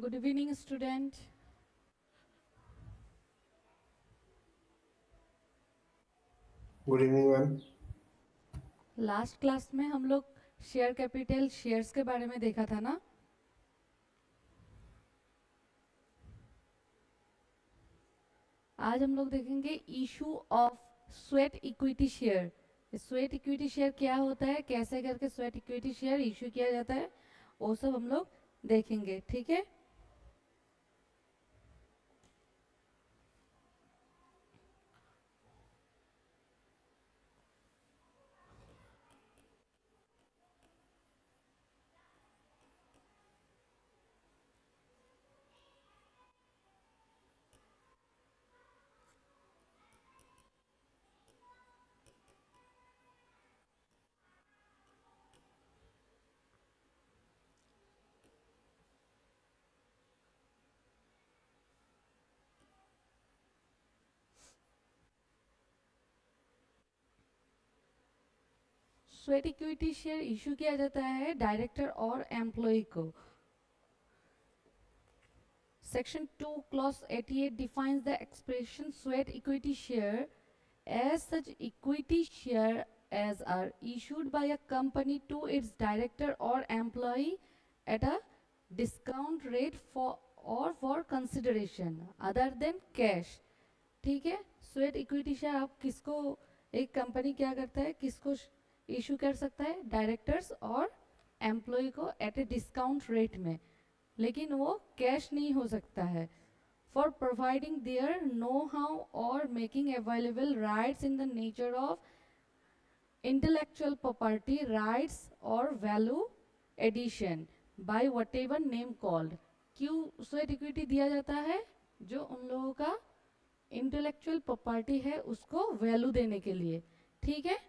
Good evening student. Good evening ma'am. Last class में हम लोग शेयर कैपिटल शेयर्स के बारे में देखा था ना। आज हम लोग देखेंगे issue of sweat equity share. Sweat equity share क्या होता है, कैसे करके स्वेट इक्विटी शेयर इशू किया जाता है, वो सब हम लोग देखेंगे। ठीक है, स्वेट इक्विटी शेयर इशू किया जाता है डायरेक्टर और एम्प्लॉय को। Section 2, Clause 88 defines the expression sweat equity share as such equity share as are issued by a company to its director or employee at a discount rate for or for consideration other than cash। ठीक है, sweat equity share आप किसको, एक company क्या करता है, किसको issue कर सकता है, डायरेक्टर्स और एम्प्लॉय को एट ए डिस्काउंट रेट में, लेकिन वो कैश नहीं हो सकता है। For providing their know how और making available rights in the nature of intellectual property rights और value addition by whatever name called. क्यों स्वेट इक्विटी दिया जाता है, जो उन लोगों का इंटेलेक्चुअल प्रॉपर्टी है उसको वैल्यू देने के लिए। ठीक है,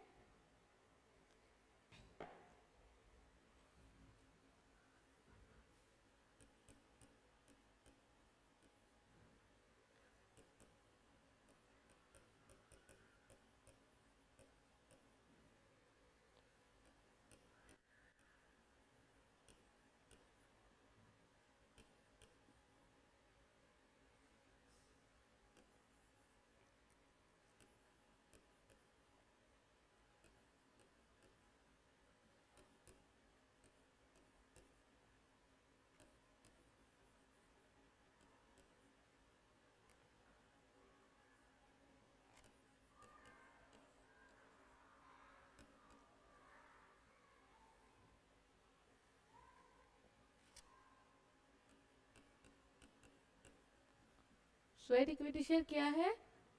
स्वेट इक्विटी शेयर क्या है,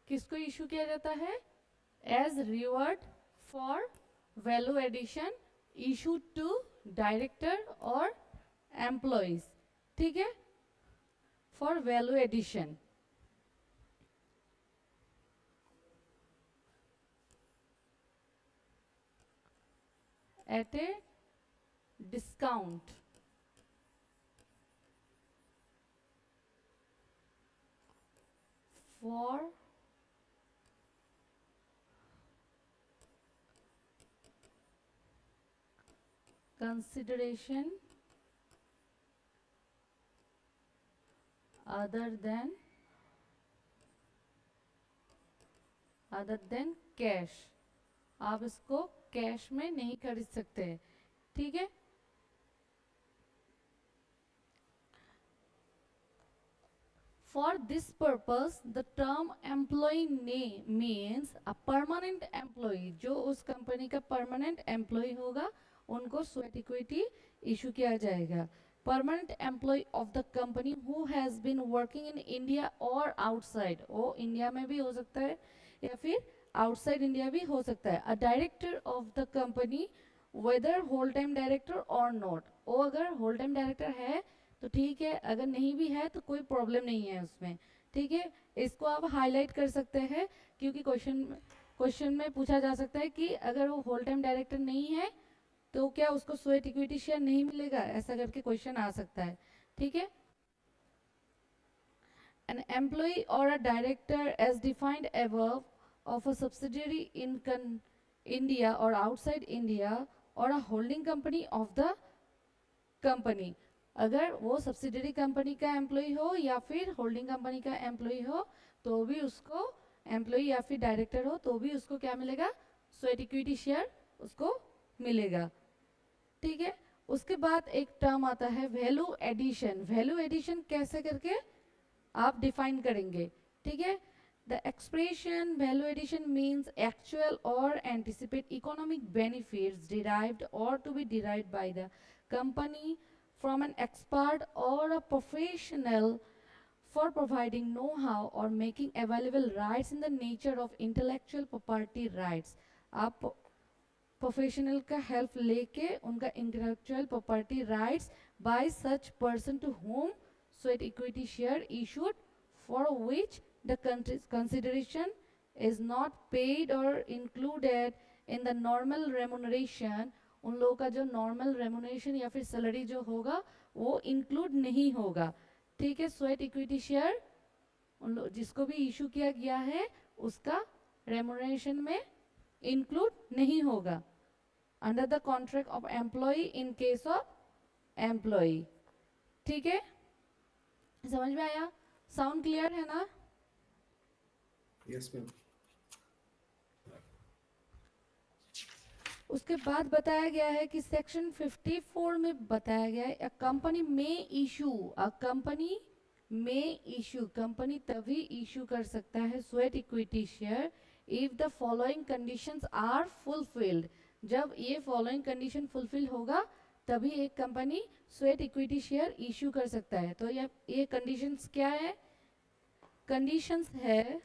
किसको इशू किया जाता है, as reward for value addition issue to director और एम्प्लॉयज। ठीक है, for value addition at a discount for consideration other than cash. आप इसको कैश में नहीं खरीद सकते। ठीक है, for this purpose the term employee means a permanent employee, जो उस कंपनी का परमानेंट एम्प्लॉय होगा उनको स्वेट इक्विटी इशू किया जाएगा। Permanent employee of the company who has been working in India और आउटसाइड, वो इंडिया में भी हो सकता है या फिर आउटसाइड इंडिया भी हो सकता है। A director of the company whether whole time director और नॉट, वो अगर होल टाइम डायरेक्टर है तो ठीक है, अगर नहीं भी है तो कोई प्रॉब्लम नहीं है उसमें। ठीक है, इसको आप हाईलाइट कर सकते हैं क्योंकि क्वेश्चन में पूछा जा सकता है कि अगर वो होल टाइम डायरेक्टर नहीं है तो क्या उसको स्वेट इक्विटी शेयर नहीं मिलेगा, ऐसा करके क्वेश्चन आ सकता है। ठीक है, an employee or a director as defined above of a subsidiary in India or outside India or a holding company of the company अगर वो सब्सिडरी कंपनी का एम्प्लॉय हो या फिर होल्डिंग कंपनी का एम्प्लॉय हो तो भी उसको, एम्प्लॉय या फिर डायरेक्टर हो तो भी उसको क्या मिलेगा, स्वेट इक्विटी शेयर उसको मिलेगा। ठीक है, उसके बाद एक टर्म आता है वैल्यू एडिशन। वैल्यू एडिशन कैसे करके आप डिफाइन करेंगे? ठीक है, the expression value addition means actual और एंटिसिपेट इकोनॉमिक बेनिफिट्स डिराइव्ड और to be derived by the company from an expert or a professional for providing know-how or making available rights in the nature of intellectual property rights। आप professional का help लेके उनका intellectual property rights by such person to whom sweat equity share issued for which the consideration is not paid और included in the normal remuneration. उन लोगों का जो normal remuneration या फिर सैलरी जो होगा वो इंक्लूड नहीं होगा। ठीक है, स्वेट इक्विटी शेयर उन लोग जिसको भी इशू किया गया है उसका रेमुनरेशन में इंक्लूड नहीं होगा under the contract of employ in case of employ. ठीक है, समझ में आया? साउंड क्लियर है ना? Yes, ma'am. उसके बाद बताया गया है कि सेक्शन 54 में बताया गया है, अ कंपनी में इशू, अ कंपनी में इशू, कंपनी तभी इशू कर सकता है sweat equity share if the following conditions are fulfilled. जब ये फॉलोइंग कंडीशन फुलफिल होगा तभी एक company sweat equity share issue कर सकता है। तो ये कंडीशंस क्या है? कंडीशंस है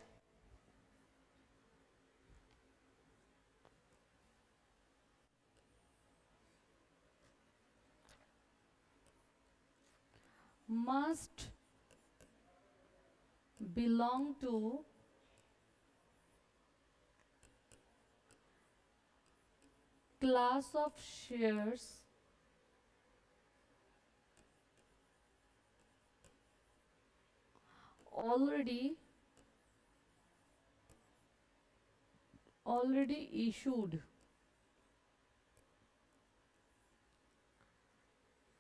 must belong to class of shares already issued,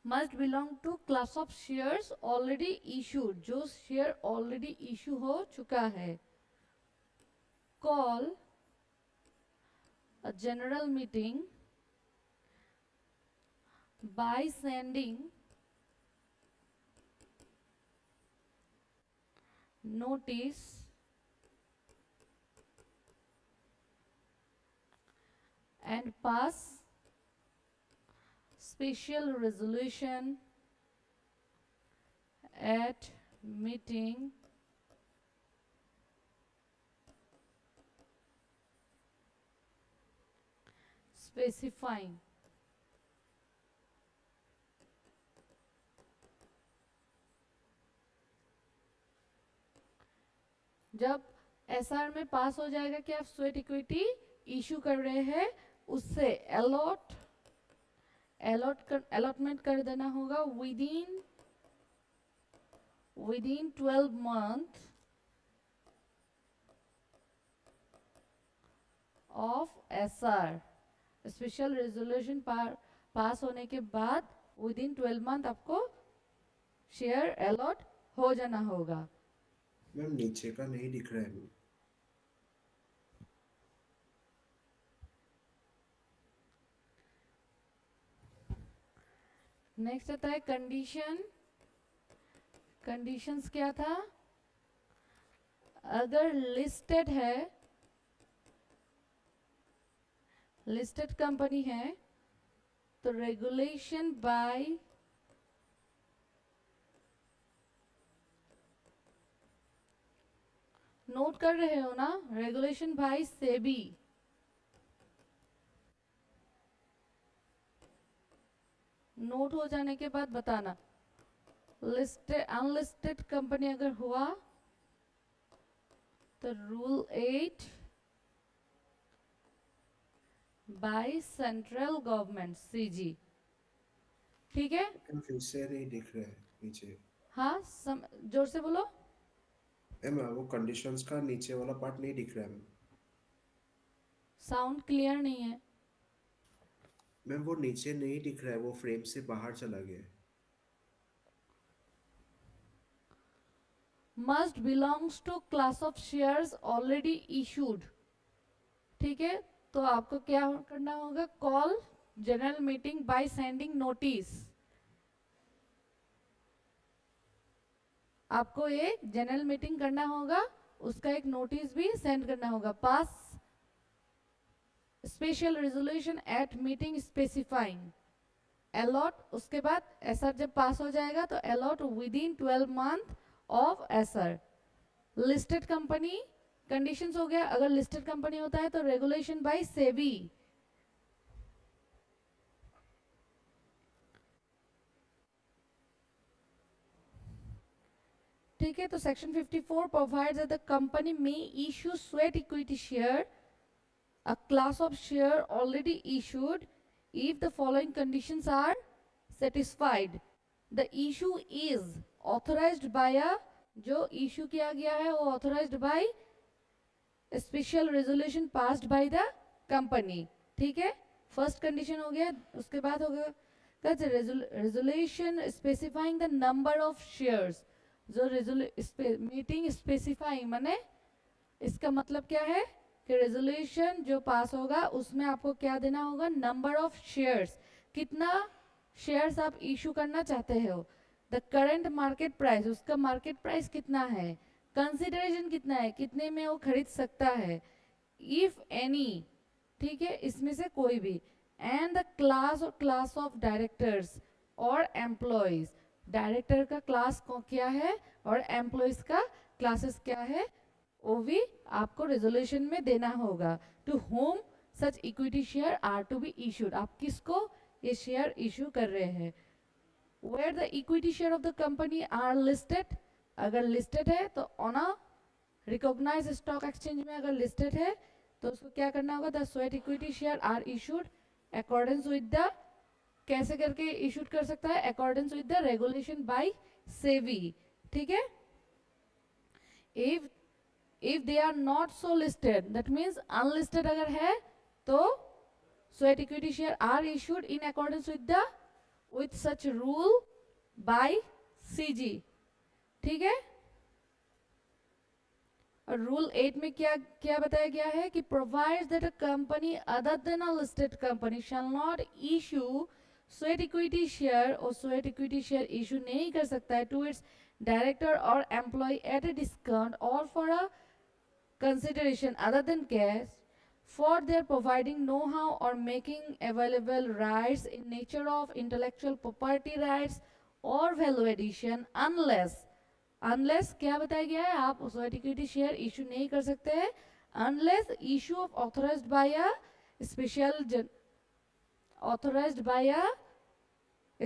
must belong to class of shares already issued, जो शेयर ऑलरेडी इशू हो चुका है। Call a general meeting by sending notice and pass special resolution at meeting specifying जब SR में पास हो जाएगा कि आप स्वेट इक्विटी इशू कर रहे हैं उससे अलॉटमेंट कर देना होगा within 12 month of SR. Special resolution pass होने के बाद विदिन 12 मंथ आपको शेयर अलॉट हो जाना होगा। मैम नीचे का नहीं दिख रहा है। नेक्स्ट आता है कंडीशन। कंडीशंस क्या था? अगर लिस्टेड है, लिस्टेड कंपनी है तो रेगुलेशन बाय नोट कर रहे हो ना, रेगुलेशन बाय सेबी, नोट हो जाने के बाद बताना। लिस्टेड अनलिस्टेड कंपनी अगर हुआ तो rule 8 by central government CG. ठीक है, लेकिन फिर से नहीं दिख रहा है नीचे। हाँ जोर से बोलो। मैम वो कंडीशंस का नीचे वाला पार्ट नहीं दिख रहा है। साउंड क्लियर नहीं है। मैम वो नीचे नहीं दिख रहा है, वो फ्रेम से बाहर चला गया है। must belongs to class of shares already issued. ठीक है, तो आपको क्या करना होगा, call general meeting by sending notice. आपको एक जनरल मीटिंग करना होगा, उसका एक नोटिस भी सेंड करना होगा. Pass special resolution at meeting specifying. Allot, उसके बाद एसआर जब पास हो जाएगा तो allot within 12 month of SR. Listed company conditions हो गया. अगर लिस्टेड कंपनी होता है तो रेगुलेशन बाय सेबी. ठीक है, तो section 54 provides that the company may issue sweat equity share, a class of share already issued, if the following conditions are satisfied. The issue is authorized by a, जो issue किया गया है वो authorized by special resolution passed by the company. ठीक है, first condition हो गया. उसके बाद हो गया resolution specifying the number of shares. जो मीटिंग स्पेसिफाइंग माने इसका मतलब क्या है कि रेजोल्यूशन जो पास होगा उसमें आपको क्या देना होगा, नंबर ऑफ शेयर्स. कितना शेयर्स आप इशू करना चाहते हो, द करेंट मार्केट प्राइस, उसका मार्केट प्राइस कितना है, कंसिडरेशन कितना है, कितने में वो खरीद सकता है, इफ एनी, ठीक है, इसमें से कोई भी, and the class of directors और एम्प्लॉयज. डायरेक्टर का क्लास क्या है और एम्प्लॉयज का क्लासेस क्या है, वो भी आपको रेजोल्यूशन में देना होगा. To whom such equity share are to be issued. आप किसको ये शेयर इशू कर रहे हैं. Where the equity share of the company are listed, अगर लिस्टेड है तो on a recognise stock exchange में अगर लिस्टेड है तो उसको क्या करना होगा, the sweat equity share are issued accordance with the, कैसे करके इशूड कर सकता है, accordance with the regulation by SEBI. ठीक है, if they are not so listed, that means unlisted अगर है तो sweat equity share are issued in accordance with such rule by CG. ठीक है, और रूल 8 में क्या क्या बताया गया है कि provides that a company other than a listed company shall not issue sweat equity share, और sweat equity share issue नहीं कर सकता है to its director or employee at a discount or for a consideration other than cash for their providing know-how or making available rights in nature of intellectual property rights or value addition unless क्या बताया गया है, आप उस equity share issue नहीं कर सकते हैं unless issue of authorized by a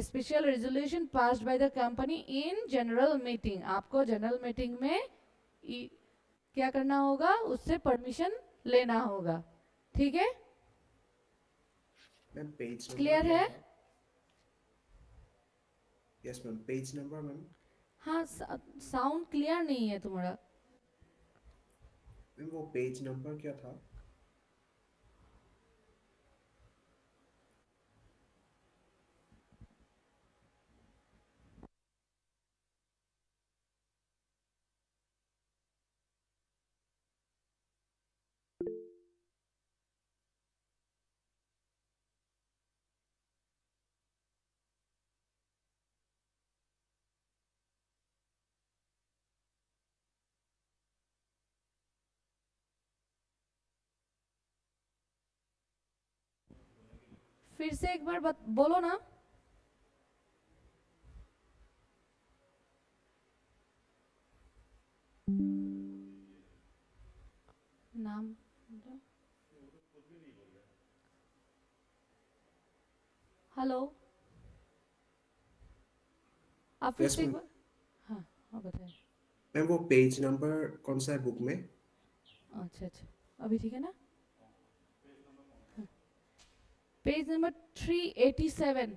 special resolution passed by the company in general meeting. आपको जनरल मीटिंग में क्या करना होगा, उससे परमिशन लेना होगा. ठीक है, मैम पेज नंबर क्लियर है. Yes ma'am, page number ma'am. हाँ, साउंड क्लियर नहीं है तुम्हारा. मैम वो पेज नंबर क्या था. फिर से एक बार बोलो ना. नाम हेलो, आप फिर Yes, से एक ma'am. बार. हाँ हाँ बताएं. मैम वो पेज नंबर कौन सा है बुक में. अच्छा अच्छा, अभी ठीक है ना. Page number 387.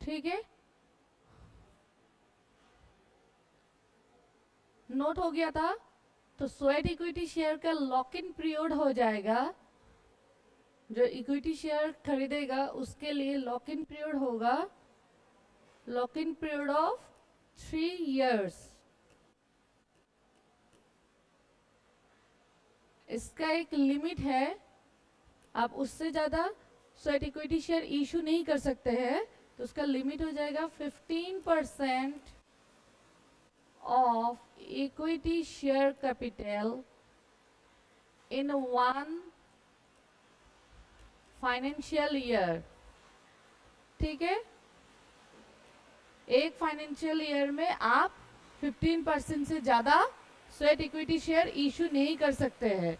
ठीक है, नोट हो गया था। तो स्वेट इक्विटी शेयर का लॉक इन पीरियड हो जाएगा, जो इक्विटी शेयर खरीदेगा उसके लिए लॉक इन पीरियड होगा, lock in period of 3 years। इसका एक लिमिट है, आप उससे ज़्यादा स्वेट इक्विटी शेयर इशू नहीं कर सकते हैं। तो उसका लिमिट हो जाएगा 15% of equity share capital in 1 financial year. ठीक है, एक फाइनेंशियल ईयर में आप 15% से ज़्यादा स्वेट इक्विटी शेयर इशू नहीं कर सकते हैं।